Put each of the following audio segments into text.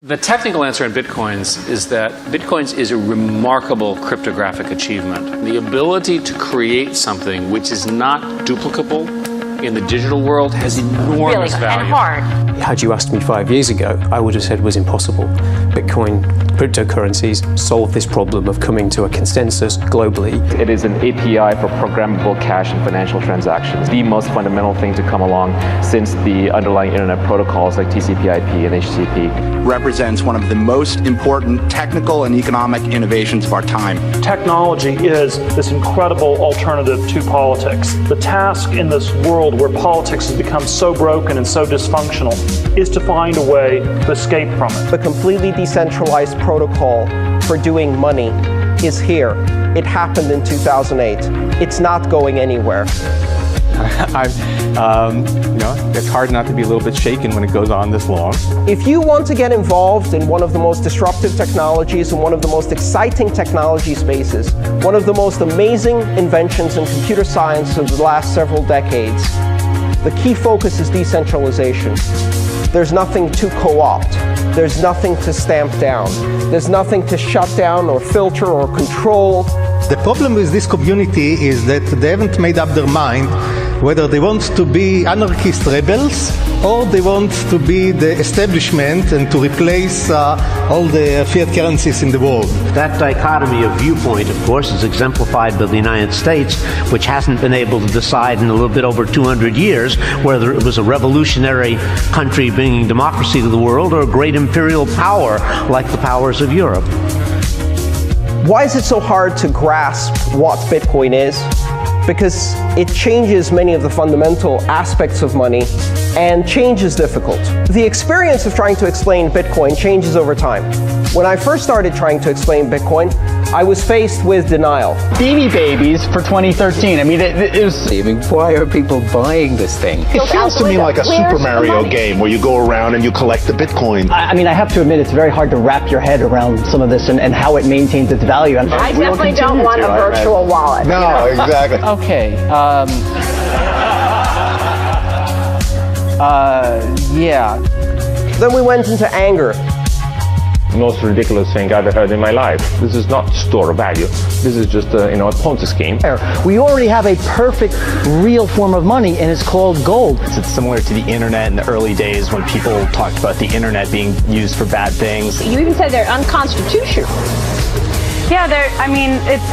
The technical answer in Bitcoins is that Bitcoins is a remarkable cryptographic achievement. The ability to create something which is not duplicable in the digital world has enormous value. And hard. Had you asked me 5 years ago, I would have said it was impossible. Bitcoin, cryptocurrencies solve this problem of coming to a consensus globally. It is an API for programmable cash and financial transactions. The most fundamental thing to come along since the underlying internet protocols like TCP/IP and HTTP. Represents one of the most important technical and economic innovations of our time. Technology is this incredible alternative to politics. The task in this world where politics has become so broken and so dysfunctional is to find a way to escape from it. The completely decentralized protocol for doing money is here. It happened in 2008. It's not going anywhere. It's hard not to be a little bit shaken when it goes on this long. If you want to get involved in one of the most disruptive technologies and one of the most exciting technology spaces, one of the most amazing inventions in computer science of the last several decades, the key focus is decentralization. There's nothing to co-opt. There's nothing to stamp down. There's nothing to shut down or filter or control. The problem with this community is that they haven't made up their mind whether they want to be anarchist rebels or they want to be the establishment and to replace all the fiat currencies in the world. That dichotomy of viewpoint, of course, is exemplified by the United States, which hasn't been able to decide in a little bit over 200 years whether it was a revolutionary country bringing democracy to the world or a great imperial power like the powers of Europe. Why is it so hard to grasp what Bitcoin is? Because it changes many of the fundamental aspects of money, and change is difficult. The experience of trying to explain Bitcoin changes over time. When I first started trying to explain Bitcoin, I was faced with denial. Beanie Babies for 2013. I mean, it was... I mean, why are people buying this thing? It feels to me like a Super Mario game where you go around and you collect the Bitcoin. I mean, I have to admit, it's very hard to wrap your head around some of this and how it maintains its value. I definitely don't want a virtual wallet. No, exactly. Okay. Yeah. Then we went into anger. Most ridiculous thing I've ever heard in my life. This is not store value. This is just a Ponzi scheme. We already have a perfect, real form of money, and it's called gold. It's similar to the internet in the early days when people talked about the internet being used for bad things. You even said they're unconstitutional. Yeah,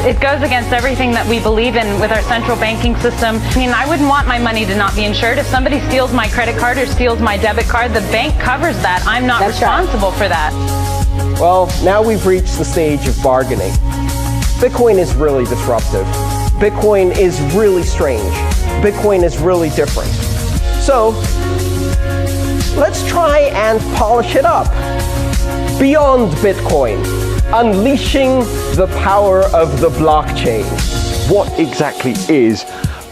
it goes against everything that we believe in with our central banking system. I mean, I wouldn't want my money to not be insured. If somebody steals my credit card or steals my debit card, the bank covers that. I'm not responsible for that. Well, now we've reached the stage of bargaining. Bitcoin is really disruptive. Bitcoin is really strange. Bitcoin is really different. So, let's try and polish it up. Beyond Bitcoin, unleashing the power of the blockchain. What exactly is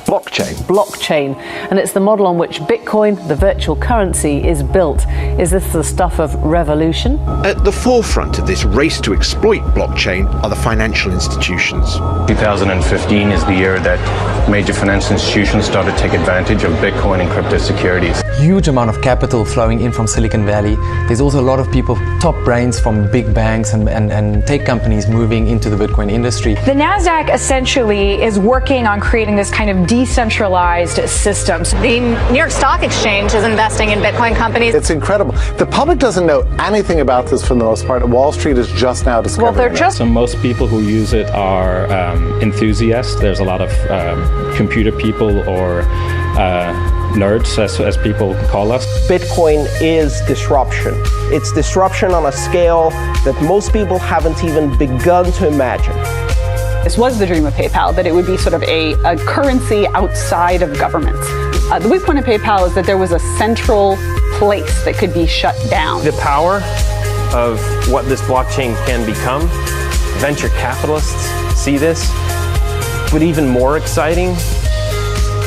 blockchain? Blockchain, and it's the model on which Bitcoin, the virtual currency, is built. Is this the stuff of revolution? At the forefront of this race to exploit blockchain are the financial institutions. 2015 is the year that major financial institutions started to take advantage of Bitcoin and crypto securities. Huge amount of capital flowing in from Silicon Valley. There's also a lot of people, top brains from big banks and tech companies moving into the Bitcoin industry. The NASDAQ essentially is working on creating this kind of decentralized system. The New York Stock Exchange is investing in Bitcoin companies. It's incredible. The public doesn't know anything about this for the most part. Wall Street is just now discovering it. So most people who use it are enthusiasts. There's a lot of computer people or nerds, as people call us. Bitcoin is disruption. It's disruption on a scale that most people haven't even begun to imagine. This was the dream of PayPal, that it would be sort of a currency outside of government. The weak point of PayPal is that there was a central place that could be shut down. The power of what this blockchain can become, venture capitalists see this, but even more exciting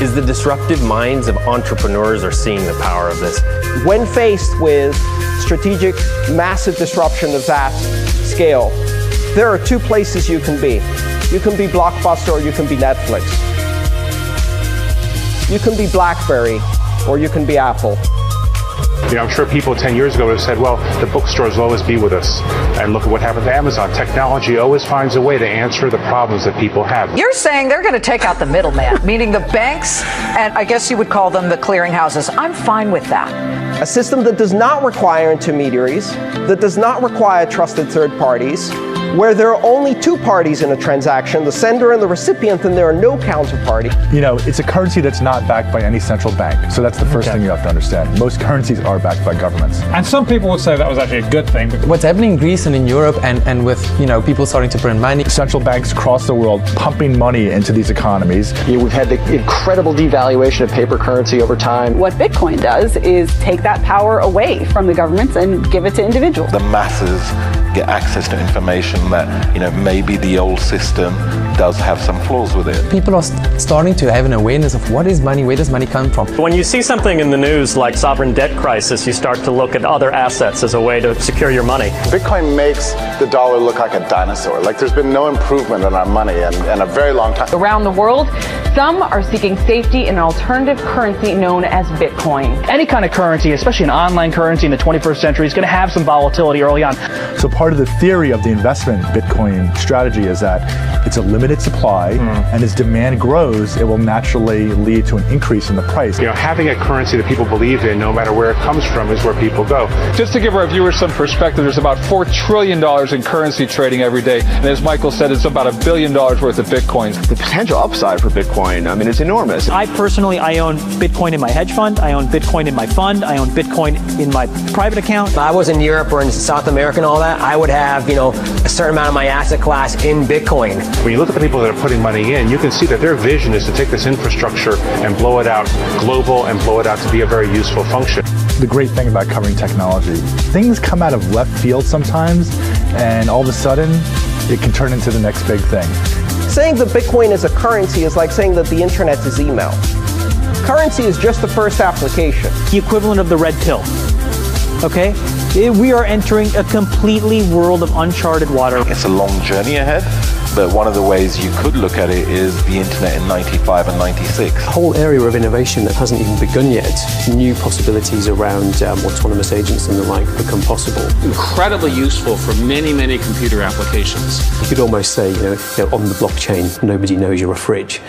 is the disruptive minds of entrepreneurs are seeing the power of this. When faced with strategic, massive disruption of that scale, there are two places you can be. You can be Blockbuster or you can be Netflix. You can be BlackBerry or you can be Apple. You know, I'm sure people 10 years ago would have said, well, the bookstores will always be with us. And look at what happened to Amazon. Technology always finds a way to answer the problems that people have. You're saying they're going to take out the middleman, meaning the banks, and I guess you would call them the clearinghouses. I'm fine with that. A system that does not require intermediaries, that does not require trusted third parties, where there are only two parties in a transaction, the sender and the recipient, and there are no counterparty. You know, it's a currency that's not backed by any central bank. So that's the first thing you have to understand. Most currencies are backed by governments. And some people would say that was actually a good thing. What's happening in Greece and in Europe and with, you know, people starting to print money. Central banks across the world pumping money into these economies. We've had the incredible devaluation of paper currency over time. What Bitcoin does is take that power away from the governments and give it to individuals. The masses get access to information that, you know, maybe the old system does have some flaws with it. People are starting to have an awareness of what is money, where does money come from. When you see something in the news like sovereign debt crisis, you start to look at other assets as a way to secure your money. Bitcoin makes the dollar look like a dinosaur. Like there's been no improvement in our money in a very long time. Around the world, some are seeking safety in an alternative currency known as Bitcoin. Any kind of currency, especially an online currency in the 21st century, is going to have some volatility early on. So part of the theory of the investment Bitcoin strategy is that it's a limited supply, and as demand grows, it will naturally lead to an increase in the price. You know, having a currency that people believe in, no matter where it comes from, is where people go. Just to give our viewers some perspective, there's about $4 trillion in currency trading every day. And as Michael said, it's about $1 billion worth of Bitcoins. The potential upside for Bitcoin, I mean, it's enormous. I own Bitcoin in my hedge fund. I own Bitcoin in my fund. I own Bitcoin in my private account. If I was in Europe or in South America and all that, I would have, you know, a certain amount of my asset class in Bitcoin. When you look at the people that are putting money in, you can see that their vision is to take this infrastructure and blow it out global and blow it out to be a very useful function. The great thing about covering technology, things come out of left field sometimes, and all of a sudden, it can turn into the next big thing. Saying that Bitcoin is a currency is like saying that the internet is email. Currency is just the first application. The equivalent of the red pill. Okay? We are entering a completely world of uncharted water. It's a long journey ahead, but one of the ways you could look at it is the internet in 95 and 96. A whole area of innovation that hasn't even begun yet. New possibilities around autonomous agents and the like become possible. Incredibly useful for many, many computer applications. You could almost say, on the blockchain, nobody knows you're a fridge.